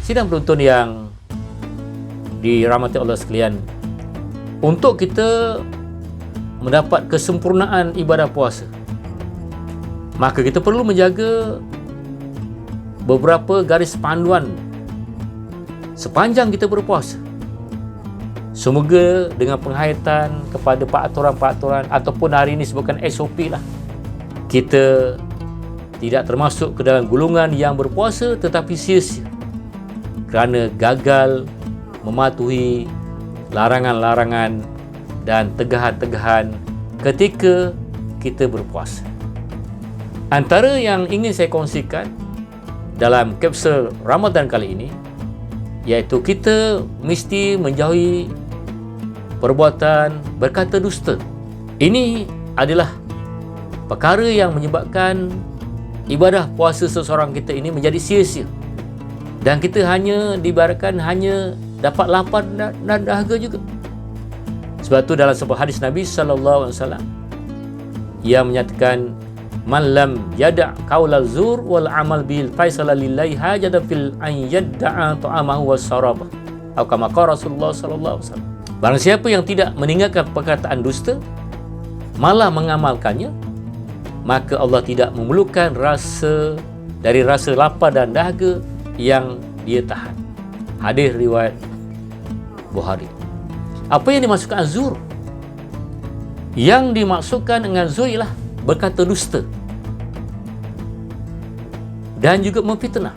Sidang penonton yang dirahmati Allah sekalian, untuk kita mendapat kesempurnaan ibadah puasa, maka kita perlu menjaga beberapa garis panduan sepanjang kita berpuasa. Semoga dengan penghayatan kepada peraturan-peraturan ataupun hari ini sebutkan SOP lah, kita tidak termasuk ke dalam golongan yang berpuasa tetapi sia-sia kerana gagal mematuhi larangan-larangan dan tegahan-tegahan ketika kita berpuasa. Antara yang ingin saya kongsikan dalam kapsul Ramadan kali ini, iaitu kita mesti menjauhi perbuatan berkata dusta. Ini adalah perkara yang menyebabkan ibadah puasa seseorang kita ini menjadi sia-sia, dan kita hanya diibaratkan hanya dapat lapar dan dahaga juga. Sebab itu dalam sebuah hadis Nabi SAW, ia menyatakan, man lam yada' qaulal zur wal amal bil faisala lillahi hajatan fil an yadda'a ta'amahu was sarabah, atau kama qala Rasulullah sallallahu alaihi wasallam. Barang siapa yang tidak meninggalkan perkataan dusta malah mengamalkannya, maka Allah tidak memerlukan rasa lapar dan dahaga yang dia tahan. Hadis riwayat Bukhari. Apa yang dimaksudkan zur? Yang dimaksudkan dengan zur ialah berkata dusta dan juga memfitnah.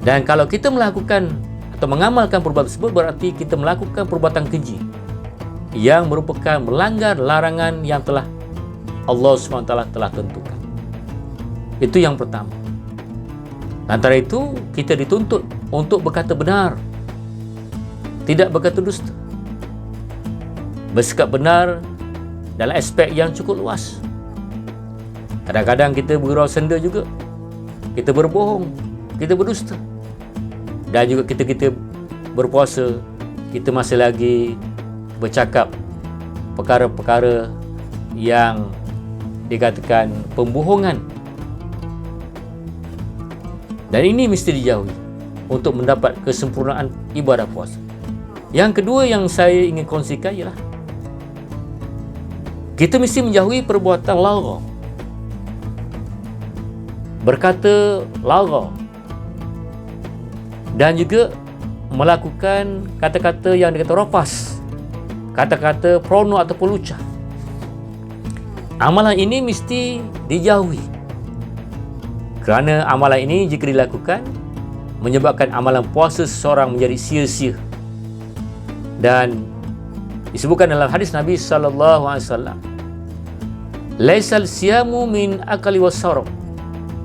Dan kalau kita melakukan atau mengamalkan perbuatan tersebut, berarti kita melakukan perbuatan keji yang merupakan melanggar larangan yang telah Allah SWT telah tentukan. Itu yang pertama. Antara itu, kita dituntut untuk berkata benar, tidak berkata dusta, bersikap benar dalam aspek yang cukup luas. Kadang-kadang kita bergurau senda juga, kita berbohong, kita berdusta, dan juga kita berpuasa, kita masih lagi bercakap perkara-perkara yang dikatakan pembohongan. Dan ini mesti dijauhi untuk mendapat kesempurnaan ibadah puasa. Yang kedua yang saya ingin kongsikan ialah kita mesti menjauhi perbuatan lagha, berkata lagha, dan juga melakukan kata-kata yang dikata rafas, kata-kata prono ataupun lucah. Amalan ini mesti dijauhi, kerana amalan ini jika dilakukan menyebabkan amalan puasa seseorang menjadi sia-sia. Dan disebutkan dalam hadis Nabi SAW, laisal siyamu min akali was sarab,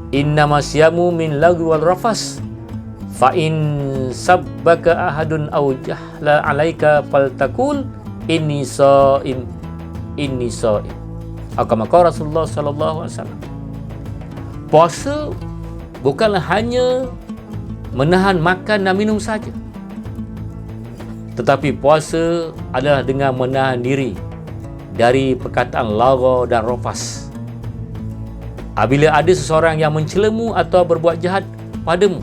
innama siyamu min lagwi wal rafas, fa in sabbaka ahadun aw jahla alaika faltaqul inni shaim, inni shaim, atau kama qala Rasulullah sallallahu alaihi wasallam. Puasa bukanlah hanya menahan makan dan minum saja, tetapi puasa adalah dengan menahan diri dari perkataan lagha dan rafas. Apabila ada seseorang yang mencelemu atau berbuat jahat padamu,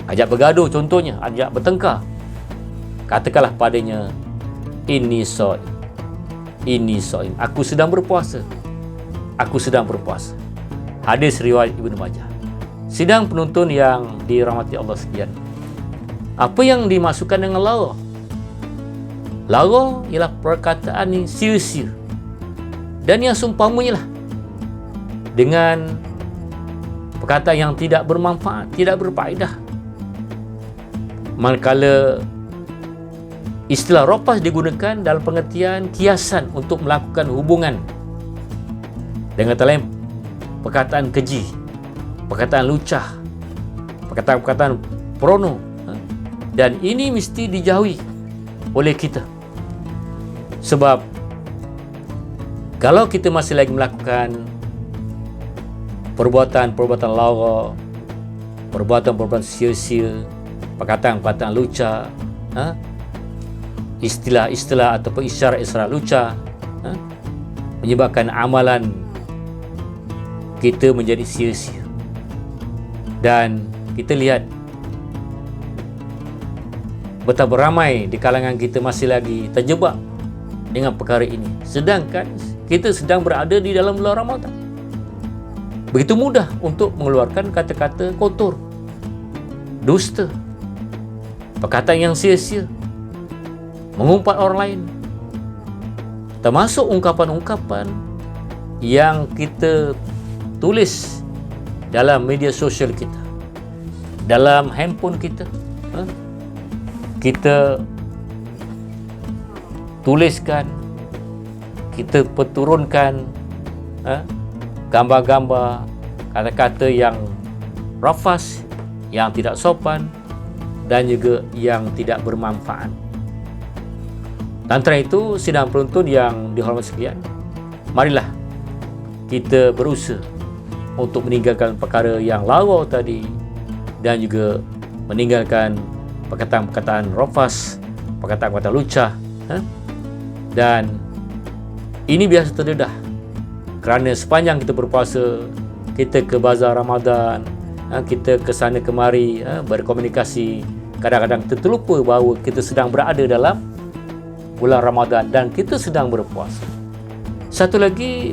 ajak bergaduh contohnya, ajak bertengkar, katakanlah padanya, inni shaim, inni shaim, aku sedang berpuasa, aku sedang berpuasa. Hadis riwayat Ibnu Majah. Sidang penonton yang dirahmati Allah sekalian, apa yang dimasukkan dengan lagha? Lagha ialah perkataan yang sia-sia dan yang seumpamanya lah dengan perkataan yang tidak bermanfaat, tidak berfaedah. Manakala istilah rafas digunakan dalam pengertian kiasan untuk melakukan hubungan, dengan kata lain perkataan keji, perkataan lucah, perkataan-perkataan prono, dan ini mesti dijauhi oleh kita. Sebab kalau kita masih lagi melakukan perbuatan-perbuatan lagha, perbuatan-perbuatan sia-sia, perkataan-perkataan lucah, istilah-istilah ataupun isyarat-isyarat lucah, menyebabkan amalan kita menjadi sia-sia. Dan kita lihat betapa ramai di kalangan kita masih lagi terjebak dengan perkara ini, sedangkan kita sedang berada di dalam bulan Ramadan. Begitu mudah untuk mengeluarkan kata-kata kotor, dusta, perkataan yang sia-sia, mengumpat orang lain, termasuk ungkapan-ungkapan yang kita tulis dalam media sosial kita, dalam handphone kita. Kita tuliskan, kita perturunkan gambar-gambar, kata-kata yang rafas, yang tidak sopan dan juga yang tidak bermanfaat. Antara itu, sidang penuntut yang dihormati sekalian, marilah kita berusaha untuk meninggalkan perkara yang lawa tadi dan juga meninggalkan perkataan-perkataan rafas, perkataan-perkataan lucah, dan ini biasa terdedah kerana sepanjang kita berpuasa, kita ke bazar Ramadan, kita ke sana kemari berkomunikasi, kadang-kadang kita terlupa bahawa kita sedang berada dalam bulan Ramadan dan kita sedang berpuasa. Satu lagi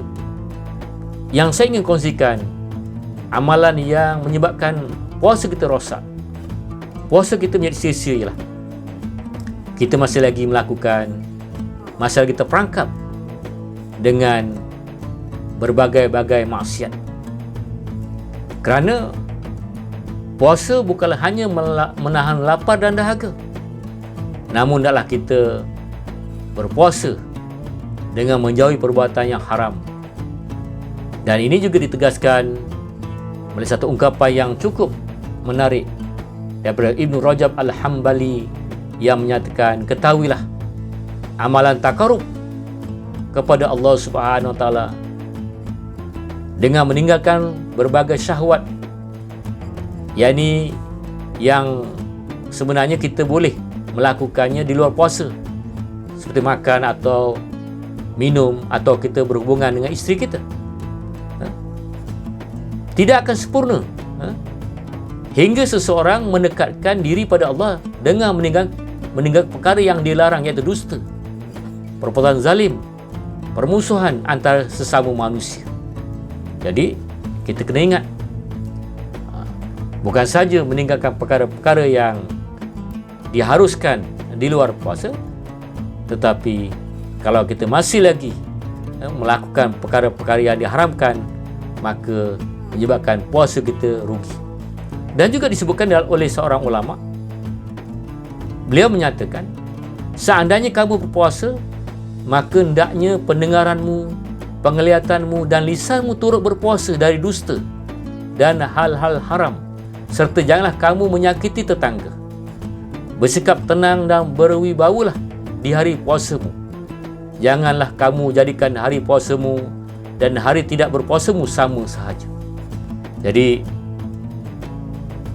yang saya ingin kongsikan, amalan yang menyebabkan puasa kita rosak, puasa kita menjadi sia-sia ialah kita masih lagi melakukan, masih lagi terperangkap dengan berbagai-bagai maksiat. Kerana puasa bukanlah hanya menahan lapar dan dahaga, namun hendaklah kita berpuasa dengan menjauhi perbuatan yang haram. Dan ini juga ditegaskan oleh satu ungkapan yang cukup menarik daripada Ibnu Rajab Al-Hambali yang menyatakan, ketahuilah amalan takarub kepada Allah Subhanahu Wa Taala dengan meninggalkan berbagai syahwat, yakni yang sebenarnya kita boleh melakukannya di luar puasa, seperti makan atau minum atau kita berhubungan dengan isteri kita, tidak akan sempurna hingga seseorang mendekatkan diri pada Allah dengan meninggalkan perkara yang dilarang, iaitu dusta, perbuatan zalim, permusuhan antara sesama manusia. Jadi kita kena ingat, bukan saja meninggalkan perkara-perkara yang diharuskan di luar puasa, tetapi kalau kita masih lagi melakukan perkara-perkara yang diharamkan, maka menyebabkan puasa kita rugi. Dan juga disebutkan oleh seorang ulama, beliau menyatakan, seandainya kamu berpuasa, maka hendaknya pendengaranmu, penglihatanmu dan lisanmu turut berpuasa dari dusta dan hal-hal haram, serta janganlah kamu menyakiti tetangga. Bersikap tenang dan berwibawalah di hari puasamu. Janganlah kamu jadikan hari puasamu dan hari tidak berpuasamu sama sahaja. Jadi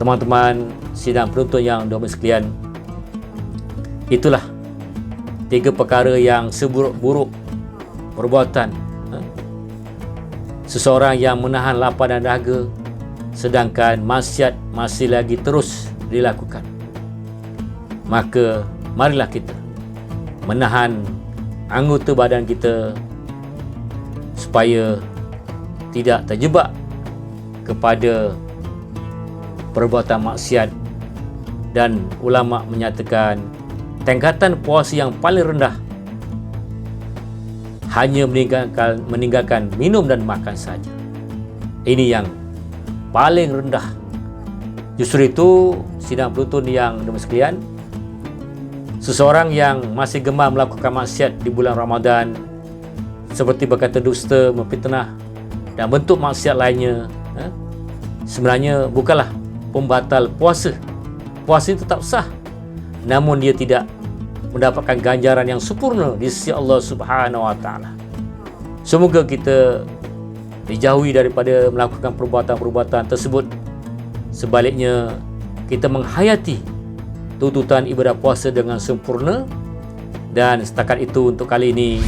teman-teman sidang penuntut yang dihormati sekalian, itulah 3 perkara yang seburuk-buruk perbuatan seseorang yang menahan lapar dan dahaga, sedangkan maksiat masih lagi terus dilakukan. Maka marilah kita menahan anggota badan kita supaya tidak terjebak kepada perbuatan maksiat. Dan ulama menyatakan tingkatan puasa yang paling rendah hanya meninggalkan minum dan makan saja. Ini yang paling rendah. Justru itu, sidang penuntut yang dihormati sekalian, seseorang yang masih gemar melakukan maksiat di bulan Ramadan, seperti berkata dusta, memfitnah dan bentuk maksiat lainnya, sebenarnya bukanlah pembatal puasa. Puasa itu tetap sah, namun dia tidak mendapatkan ganjaran yang sempurna di sisi Allah Subhanahu Wa Taala. Semoga kita dijauhi daripada melakukan perbuatan-perbuatan tersebut. Sebaliknya, kita menghayati tuntutan ibadah puasa dengan sempurna. Dan setakat itu untuk kali ini.